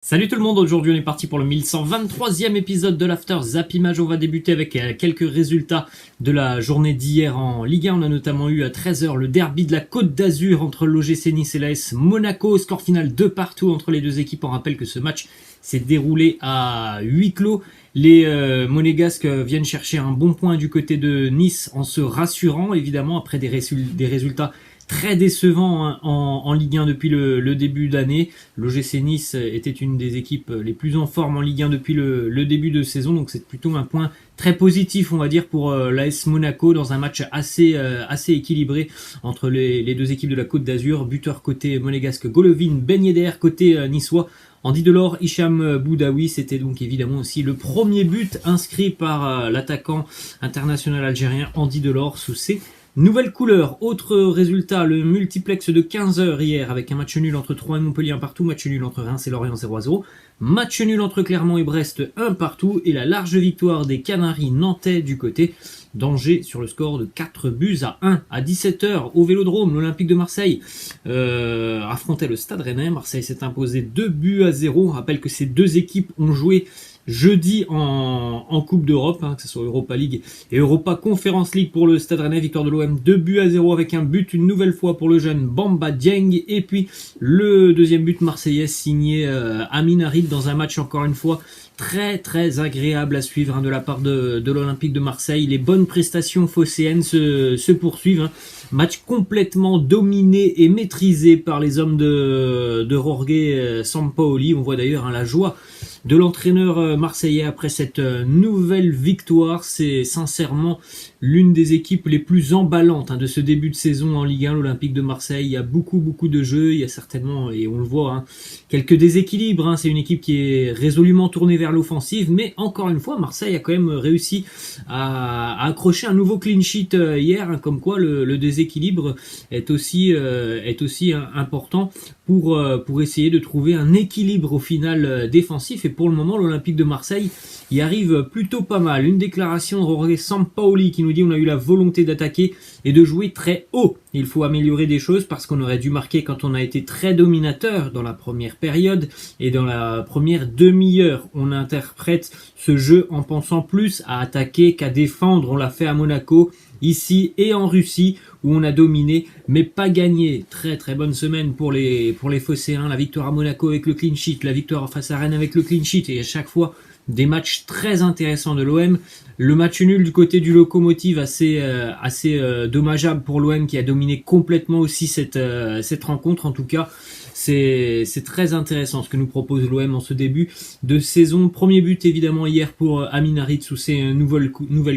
Salut tout le monde, aujourd'hui on est parti pour le 1123e épisode de l'After Zap Image. On va débuter avec quelques résultats de la journée d'hier en Ligue 1. On a notamment eu à 13h le derby de la Côte d'Azur entre l'OGC Nice et l'AS Monaco. Score final 2-2 entre les deux équipes. On rappelle que ce match s'est déroulé à huis clos. Les Monégasques viennent chercher un bon point du côté de Nice en se rassurant évidemment après des résultats très décevant en Ligue 1 depuis le début d'année. L'OGC Nice était une des équipes les plus en forme en Ligue 1 depuis le début de saison, donc c'est plutôt un point très positif on va dire pour l'AS Monaco dans un match assez équilibré entre les deux équipes de la Côte d'Azur. Buteur côté monégasque Golovin, Ben Yedder côté niçois Andy Delors, Hicham Boudaoui. C'était donc évidemment aussi le premier but inscrit par l'attaquant international algérien Andy Delors sous ses nouvelle couleur. Autre résultat, le multiplex de 15h hier avec un match nul entre Troyes et Montpellier 1-1, match nul entre Reims et Lorient 0-0, match nul entre Clermont et Brest 1-1 et la large victoire des Canaries nantais du côté d'Angers sur le score de 4-1. À 17h au Vélodrome, l'Olympique de Marseille affrontait le Stade Rennais. Marseille s'est imposé 2-0. On rappelle que ces deux équipes ont joué jeudi en Coupe d'Europe, que ce soit Europa League et Europa Conference League pour le Stade Rennais. Victoire de l'OM 2-0 avec un but une nouvelle fois pour le jeune Bamba Dieng, et puis le deuxième but marseillais signé Amin Harit dans un match encore une fois très agréable à suivre de la part de l'Olympique de Marseille. Les bonnes prestations phocéennes se poursuivent. Match complètement dominé et maîtrisé par les hommes de Jorge Sampaoli. On voit d'ailleurs la joie de l'entraîneur marseillais après cette nouvelle victoire. C'est sincèrement l'une des équipes les plus emballantes de ce début de saison en Ligue 1, l'Olympique de Marseille. Il y a beaucoup de jeux, il y a certainement, et on le voit, quelques déséquilibres. C'est une équipe qui est résolument tournée vers l'offensive, mais encore une fois, Marseille a quand même réussi à accrocher un nouveau clean sheet hier, comme quoi le déséquilibre est aussi important pour essayer de trouver un équilibre au final défensif. Et pour le moment, l'Olympique de Marseille y arrive plutôt pas mal. Une déclaration de Jorge Sampaoli qui nous dit: on a eu la volonté d'attaquer et de jouer très haut. Il faut améliorer des choses parce qu'on aurait dû marquer quand on a été très dominateur dans la première période et dans la première demi-heure. On interprète ce jeu en pensant plus à attaquer qu'à défendre. On l'a fait à Monaco, ici et en Russie, où on a dominé mais pas gagné. Très bonne semaine pour les Phocéens. La victoire à Monaco avec le clean sheet, la victoire face à Rennes avec le clean sheet, et à chaque fois des matchs très intéressants de l'OM. Le match nul du côté du Lokomotiv assez dommageable pour l'OM qui a dominé complètement aussi cette rencontre. En tout cas, c'est très intéressant ce que nous propose l'OM en ce début de saison. Premier but évidemment hier pour Amin Harit sous ses nouvelles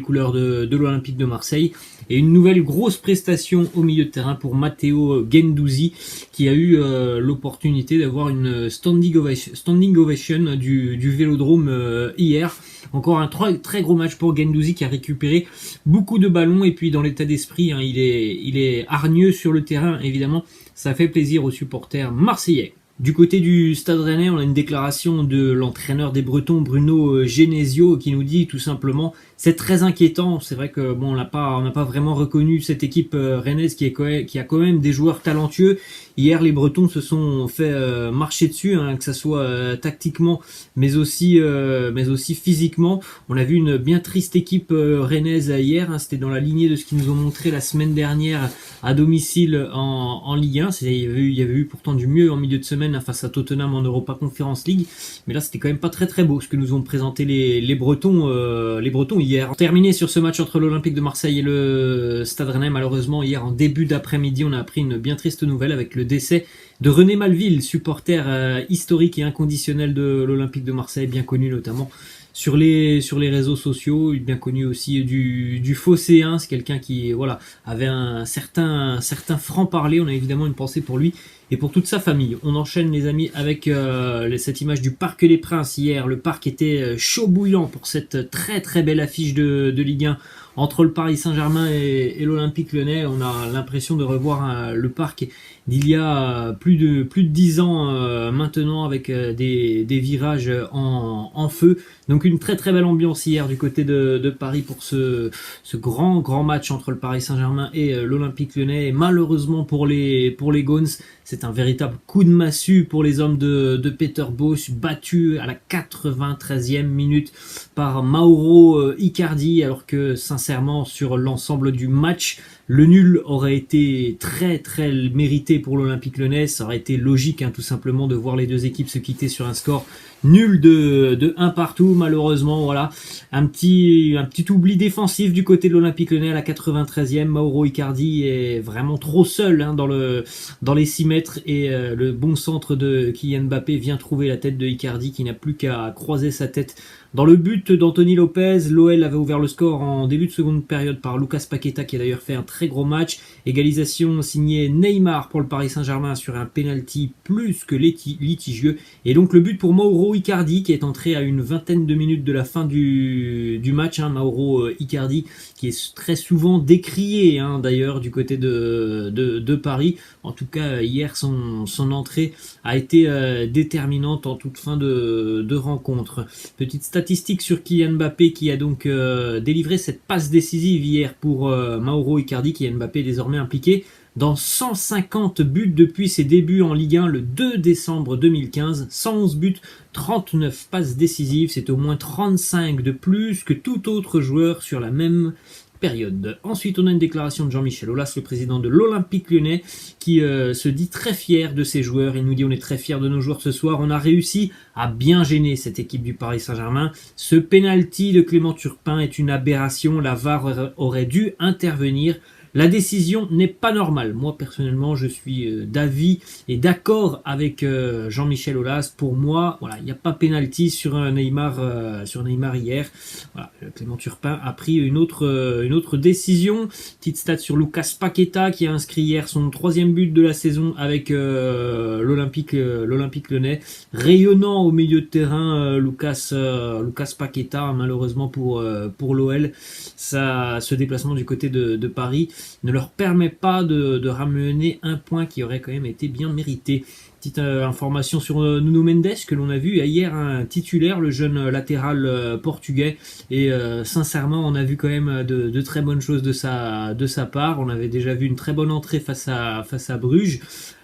couleurs de l'Olympique de Marseille, et une nouvelle grosse prestation au milieu de terrain pour Matteo Guendouzi qui a eu l'opportunité d'avoir une standing ovation du Vélodrome hier. Encore un très gros match pour Guendouzi qui a récupéré beaucoup de ballons, et puis dans l'état d'esprit, il est hargneux sur le terrain évidemment. Ça fait plaisir aux supporters marseillais. Du côté du Stade Rennais, on a une déclaration de l'entraîneur des Bretons, Bruno Genesio, qui nous dit tout simplement: c'est très inquiétant. C'est vrai que on n'a pas vraiment reconnu cette équipe rennaise qui a quand même des joueurs talentueux. Hier, les Bretons se sont fait marcher dessus, que ça soit tactiquement, mais aussi physiquement. On a vu une bien triste équipe rennaise hier. C'était dans la lignée de ce qu'ils nous ont montré la semaine dernière à domicile en Ligue 1. Il y avait eu pourtant du mieux en milieu de semaine face à Tottenham en Europa Conference League, mais là c'était quand même pas très beau ce que nous ont présenté les Bretons hier. On terminé sur ce match entre l'Olympique de Marseille et le Stade Rennais. Malheureusement, hier en début d'après-midi, on a appris une bien triste nouvelle avec le décès de René Malville, supporter historique et inconditionnel de l'Olympique de Marseille, bien connu notamment sur les réseaux sociaux, bien connu aussi du Phocéen. C'est quelqu'un qui avait un certain franc-parler. On a évidemment une pensée pour lui et pour toute sa famille. On enchaîne les amis avec cette image du Parc des Princes hier. Le parc était chaud bouillant pour cette très belle affiche de Ligue 1 entre le Paris Saint-Germain et l'Olympique Lyonnais. On a l'impression de revoir le parc d'il y a plus de 10 ans maintenant, avec des virages en feu. Donc une très belle ambiance hier du côté de Paris pour ce grand match entre le Paris Saint-Germain et l'Olympique Lyonnais. Et malheureusement pour les Gaunes, C'est un véritable coup de massue pour les hommes de Peter Bosz, battu à la 93e minute par Mauro Icardi, alors que sincèrement sur l'ensemble du match, le nul aurait été très très mérité pour l'Olympique Lyonnais. Ça aurait été logique tout simplement de voir les deux équipes se quitter sur un score nul de 1 partout. Malheureusement, voilà, un petit oubli défensif du côté de l'Olympique Lyonnais à la 93e. Mauro Icardi est vraiment trop seul dans les 6 mètres et le bon centre de Kylian Mbappé vient trouver la tête de Icardi qui n'a plus qu'à croiser sa tête dans le but d'Anthony Lopez. L'OL avait ouvert le score en début de seconde période par Lucas Paqueta qui a d'ailleurs fait un très gros match. Égalisation signée Neymar pour le Paris Saint-Germain sur un penalty plus que litigieux. Et donc le but pour Mauro Icardi qui est entré à une vingtaine de minutes de la fin du match. Mauro Icardi qui est très souvent décrié d'ailleurs du côté de Paris. En tout cas hier son entrée a été déterminante en toute fin de rencontre. Petite statistique sur Kylian Mbappé qui a donc délivré cette passe décisive hier pour Mauro Icardi. Kylian Mbappé est désormais impliqué dans 150 buts depuis ses débuts en Ligue 1 le 2 décembre 2015. 111 buts, 39 passes décisives, c'est au moins 35 de plus que tout autre joueur sur la même période. Ensuite, on a une déclaration de Jean-Michel Aulas, le président de l'Olympique Lyonnais, qui se dit très fier de ses joueurs. Il nous dit: on est très fier de nos joueurs ce soir. On a réussi à bien gêner cette équipe du Paris Saint-Germain. Ce penalty de Clément Turpin est une aberration. La VAR aurait dû intervenir. La décision n'est pas normale. Moi, personnellement, je suis d'avis et d'accord avec Jean-Michel Aulas. Pour moi, voilà, il n'y a pas pénalty sur Neymar hier. Voilà, Clément Turpin a pris une autre décision. Petite stat sur Lucas Paqueta qui a inscrit hier son 3e but de la saison avec l'Olympique Lyonnais. Rayonnant au milieu de terrain, Lucas Paqueta, malheureusement pour l'OL. Ce déplacement du côté de Paris ne leur permet pas de ramener un point qui aurait quand même été bien mérité. Petite information sur Nuno Mendes que l'on a vu hier un titulaire, le jeune latéral portugais, et sincèrement on a vu quand même de très bonnes choses de sa part. On avait déjà vu une très bonne entrée face à Bruges.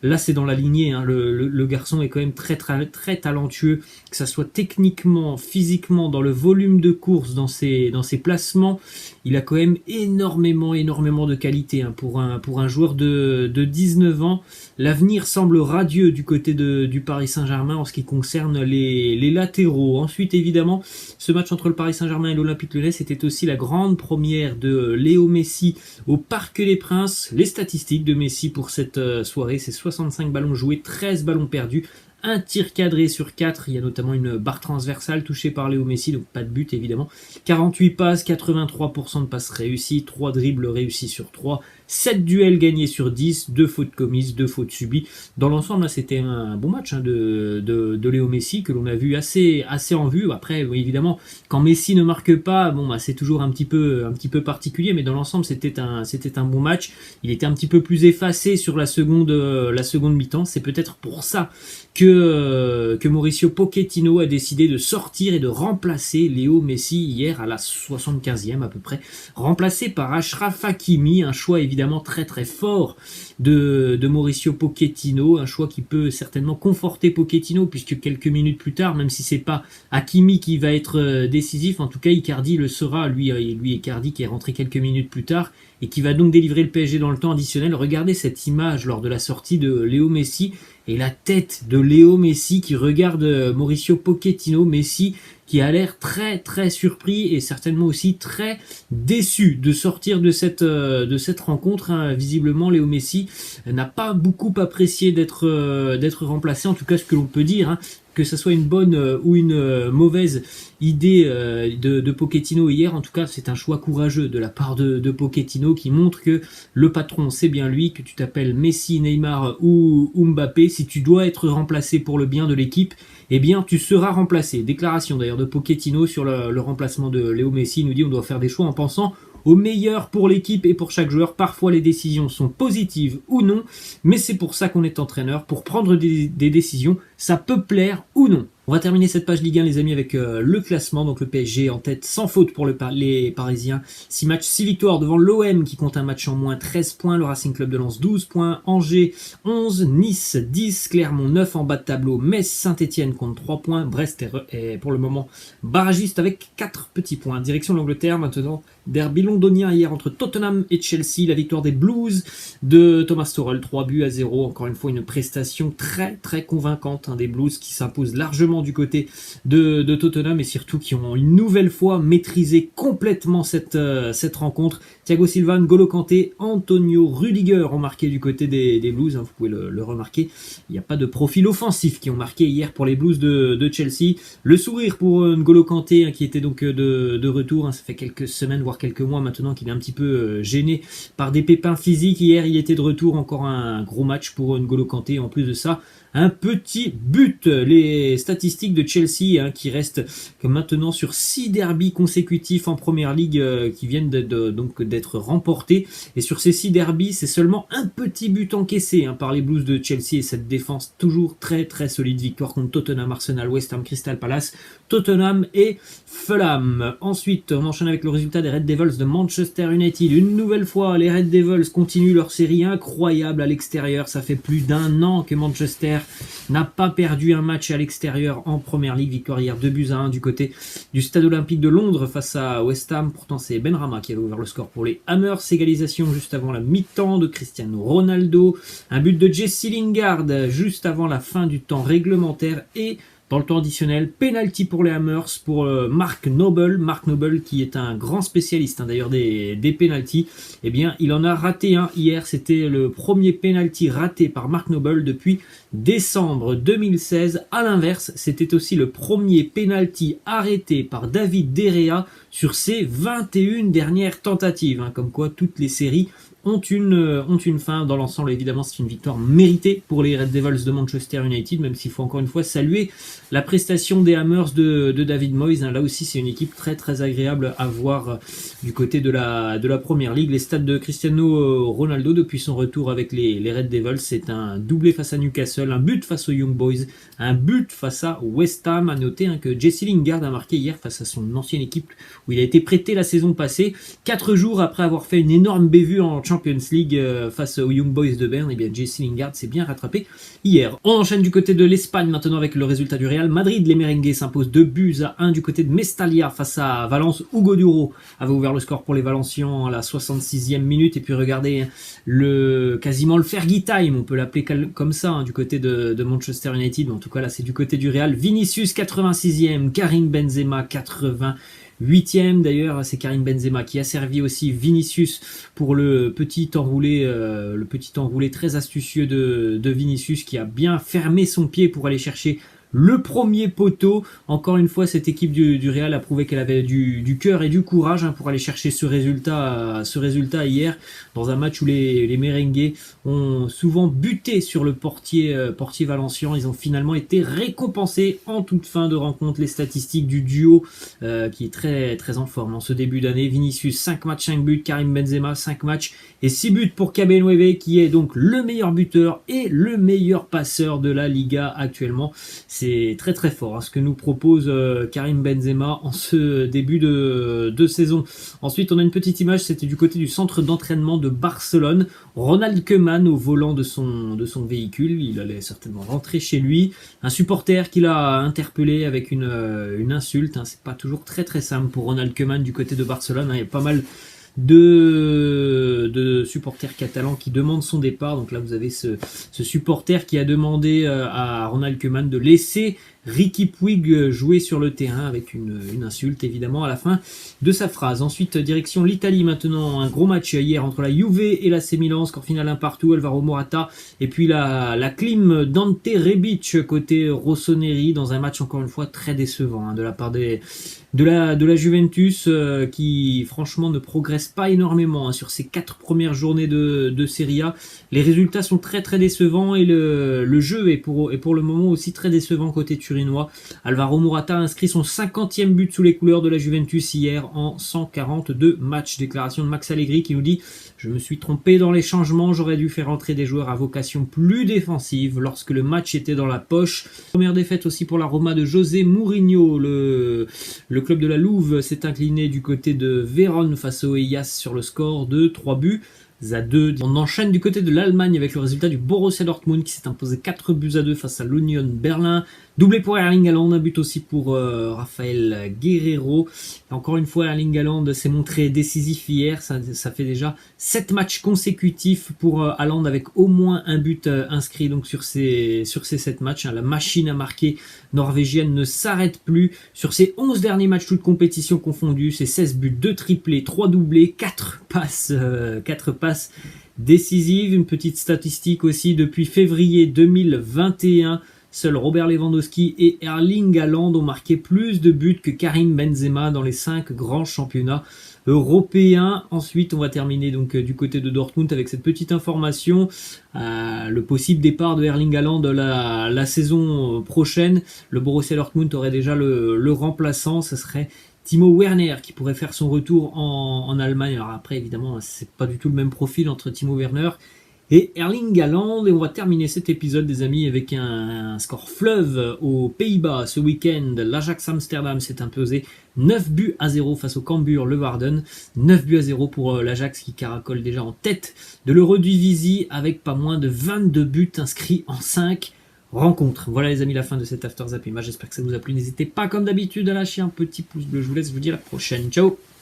Là, c'est dans la lignée. Le garçon est quand même très, très, très talentueux, que ça soit techniquement, physiquement, dans le volume de course, dans ses placements. Il a quand même énormément de qualité pour un joueur de 19 ans. L'avenir semble radieux du côté du Paris Saint-Germain en ce qui concerne les latéraux. Ensuite, évidemment, ce match entre le Paris Saint-Germain et l'Olympique Lyonnais, c'était aussi la grande première de Léo Messi au Parc des Princes. Les statistiques de Messi pour cette soirée, c'est 65 ballons joués, 13 ballons perdus, un tir cadré sur 4, il y a notamment une barre transversale touchée par Léo Messi, donc pas de but évidemment, 48 passes, 83% de passes réussies, 3 dribbles réussis sur 3, 7 duels gagnés sur 10, 2 fautes commises, 2 fautes subies. Dans l'ensemble, c'était un bon match de Léo Messi que l'on a vu assez en vue. Après, évidemment, quand Messi ne marque pas, c'est toujours un petit peu particulier, mais dans l'ensemble, c'était un bon match. Il était un petit peu plus effacé sur la seconde mi-temps. C'est peut-être pour ça que Mauricio Pochettino a décidé de sortir et de remplacer Léo Messi hier à la 75e à peu près, remplacé par Achraf Hakimi, un choix évidemment très très fort de Mauricio Pochettino, un choix qui peut certainement conforter Pochettino puisque quelques minutes plus tard, même si c'est pas Hakimi qui va être décisif, en tout cas Icardi le sera, lui Icardi qui est rentré quelques minutes plus tard et qui va donc délivrer le PSG dans le temps additionnel. Regardez cette image lors de la sortie de Léo Messi et la tête de Léo Messi qui regarde Mauricio Pochettino. Messi qui a l'air très très surpris et certainement aussi très déçu de sortir de cette rencontre. Visiblement, Léo Messi n'a pas beaucoup apprécié d'être remplacé, en tout cas ce que l'on peut dire. Que ce soit une bonne ou une mauvaise idée de Pochettino hier, en tout cas c'est un choix courageux de la part de Pochettino qui montre que le patron c'est bien lui, que tu t'appelles Messi, Neymar ou Mbappé, si tu dois être remplacé pour le bien de l'équipe, eh bien tu seras remplacé. Déclaration d'ailleurs de Pochettino sur le remplacement de Léo Messi. Il nous dit on doit faire des choix en pensant au meilleur pour l'équipe et pour chaque joueur. Parfois les décisions sont positives ou non, mais c'est pour ça qu'on est entraîneur, pour prendre des décisions, ça peut plaire ou non. On va terminer cette page Ligue 1 les amis avec le classement, donc le PSG en tête sans faute pour les Parisiens, 6 matchs, 6 victoires devant l'OM qui compte un match en moins, 13 points, le Racing Club de Lens 12 points, Angers 11, Nice 10, Clermont 9 en bas de tableau, Metz, Saint-Etienne compte 3 points, Brest est pour le moment barragiste avec 4 petits points. Direction l'Angleterre maintenant, derby londonien hier entre Tottenham et Chelsea, la victoire des Blues de Thomas Tuchel, 3-0, encore une fois une prestation très très convaincante, des Blues qui s'imposent largement du côté de Tottenham et surtout qui ont une nouvelle fois maîtrisé complètement cette rencontre. Thiago Silva, N'Golo Kanté, Antonio Rudiger ont marqué du côté des Blues, vous pouvez le remarquer. Il n'y a pas de profil offensif qui ont marqué hier pour les Blues de Chelsea. Le sourire pour N'Golo Kanté qui était donc de retour, ça fait quelques semaines voire quelques mois maintenant qu'il est un petit peu gêné par des pépins physiques. Hier il était de retour, encore un gros match pour N'Golo Kanté. En plus de ça, un petit but. Les statistiques de Chelsea qui restent comme maintenant sur 6 derbys consécutifs en Première Ligue qui viennent donc d'être remportés. Et sur ces 6 derbys, c'est seulement un petit but encaissé par les Blues de Chelsea et cette défense toujours très très solide. Victoire contre Tottenham, Arsenal, West Ham, Crystal Palace, Tottenham et Fulham. Ensuite, on enchaîne avec le résultat des Red Devils de Manchester United. Une nouvelle fois, les Red Devils continuent leur série incroyable à l'extérieur. Ça fait plus d'1 an que Manchester n'a pas perdu un match à l'extérieur en Première Ligue. Victoire hier 2-1 du côté du Stade Olympique de Londres face à West Ham. Pourtant c'est Benrahma qui avait ouvert le score pour les Hammers. Égalisation juste avant la mi-temps de Cristiano Ronaldo. Un but de Jesse Lingard juste avant la fin du temps réglementaire et dans le temps additionnel, penalty pour les Hammers, pour Mark Noble. Mark Noble qui est un grand spécialiste d'ailleurs des penalties. Eh bien, il en a raté un hier. C'était le premier penalty raté par Mark Noble depuis décembre 2016. À l'inverse, c'était aussi le premier penalty arrêté par David De Gea sur ses 21 dernières tentatives. Comme quoi, toutes les séries ont une fin. Dans l'ensemble, évidemment, c'est une victoire méritée pour les Red Devils de Manchester United, même s'il faut encore une fois saluer la prestation des Hammers de David Moyes. Là aussi, c'est une équipe très très agréable à voir du côté de la Première Ligue. Les stats de Cristiano Ronaldo depuis son retour avec les Red Devils, c'est un doublé face à Newcastle, un but face aux Young Boys, un but face à West Ham. À noter que Jesse Lingard a marqué hier face à son ancienne équipe où il a été prêté la saison passée, 4 jours après avoir fait une énorme bévue en Champions League face aux Young Boys de Berne. Et bien Jesse Lingard s'est bien rattrapé hier. On enchaîne du côté de l'Espagne maintenant avec le résultat du Real Madrid. Les Merengues s'imposent 2-1 du côté de Mestalla face à Valence. Hugo Duro avait ouvert le score pour les Valencians à la 66e minute. Et puis regardez quasiment le Fergie Time, on peut l'appeler comme ça, du côté de Manchester United. Mais en tout cas là c'est du côté du Real. Vinicius 86e, Karim Benzema 88e. D'ailleurs, c'est Karim Benzema qui a servi aussi Vinicius pour le petit enroulé très astucieux de Vinicius qui a bien fermé son pied pour aller chercher le premier poteau. Encore une fois, cette équipe du Real a prouvé qu'elle avait du cœur et du courage pour aller chercher ce résultat hier dans un match où les Merengues ont souvent buté sur le portier valencien. Ils ont finalement été récompensés en toute fin de rencontre. Les statistiques du duo qui est très très en forme en ce début d'année. Vinicius 5 matchs 5 buts, Karim Benzema 5 matchs et 6 buts pour Cabenweve qui est donc le meilleur buteur et le meilleur passeur de la Liga actuellement. C'est très très fort ce que nous propose Karim Benzema en ce début de saison. Ensuite, on a une petite image, c'était du côté du centre d'entraînement de Barcelone. Ronald Koeman au volant de son véhicule, il allait certainement rentrer chez lui. Un supporter qui l'a interpellé avec une insulte. C'est pas toujours très très simple pour Ronald Koeman du côté de Barcelone. Il y a pas mal de supporters catalans qui demandent son départ. Donc là vous avez ce supporter qui a demandé à Ronald Koeman de laisser Riqui Puig jouer sur le terrain avec une insulte évidemment à la fin de sa phrase. Ensuite direction l'Italie maintenant, un gros match hier entre la Juve et l'AC Milan, score final 1-1, Alvaro Morata et puis la clim Dante Rebic côté Rossoneri dans un match encore une fois très décevant de la part de la Juventus qui franchement ne progresse pas énormément sur ces 4 premières journées de Serie A. Les résultats sont très très décevants et le jeu est pour le moment aussi très décevant côté turc. turinois. Alvaro Morata a inscrit son 50e but sous les couleurs de la Juventus hier en 142 matchs. Déclaration de Max Allegri qui nous dit « Je me suis trompé dans les changements, j'aurais dû faire entrer des joueurs à vocation plus défensive lorsque le match était dans la poche. » Première défaite aussi pour la Roma de José Mourinho. Le club de la Louve s'est incliné du côté de Vérone face au Hellas sur le score de 3 buts à 2. On enchaîne du côté de l'Allemagne avec le résultat du Borussia Dortmund qui s'est imposé 4 buts à 2 face à l'Union Berlin. Doublé pour Erling Haaland, un but aussi pour Rafael Guerreiro. Et encore une fois, Erling Haaland s'est montré décisif hier. Ça fait déjà 7 matchs consécutifs pour Haaland avec au moins un but inscrit donc sur ces 7 matchs. La machine à marquer norvégienne ne s'arrête plus. Sur ses 11 derniers matchs, toutes compétitions confondues, c'est 16 buts, 2 triplés, 3 doublés, 4 passes décisives. Une petite statistique aussi, depuis février 2021, seuls Robert Lewandowski et Erling Haaland ont marqué plus de buts que Karim Benzema dans les 5 grands championnats européens. Ensuite, on va terminer donc du côté de Dortmund avec cette petite information. Le possible départ de Erling Haaland la saison prochaine. Le Borussia Dortmund aurait déjà le remplaçant. Ce serait Timo Werner qui pourrait faire son retour en Allemagne. Alors après, évidemment, c'est pas du tout le même profil entre Timo Werner et Erling Haaland. Et on va terminer cet épisode, des amis, avec un score fleuve aux Pays-Bas. Ce week-end, l'Ajax Amsterdam s'est imposé 9 buts à 0 face au Cambuur Leeuwarden. 9 buts à 0 pour l'Ajax qui caracole déjà en tête de l'Eredivisie avec pas moins de 22 buts inscrits en 5 rencontres. Voilà les amis, la fin de cet After Zap Image. J'espère que ça vous a plu. N'hésitez pas comme d'habitude à lâcher un petit pouce bleu. Je vous laisse, je vous dis à la prochaine. Ciao.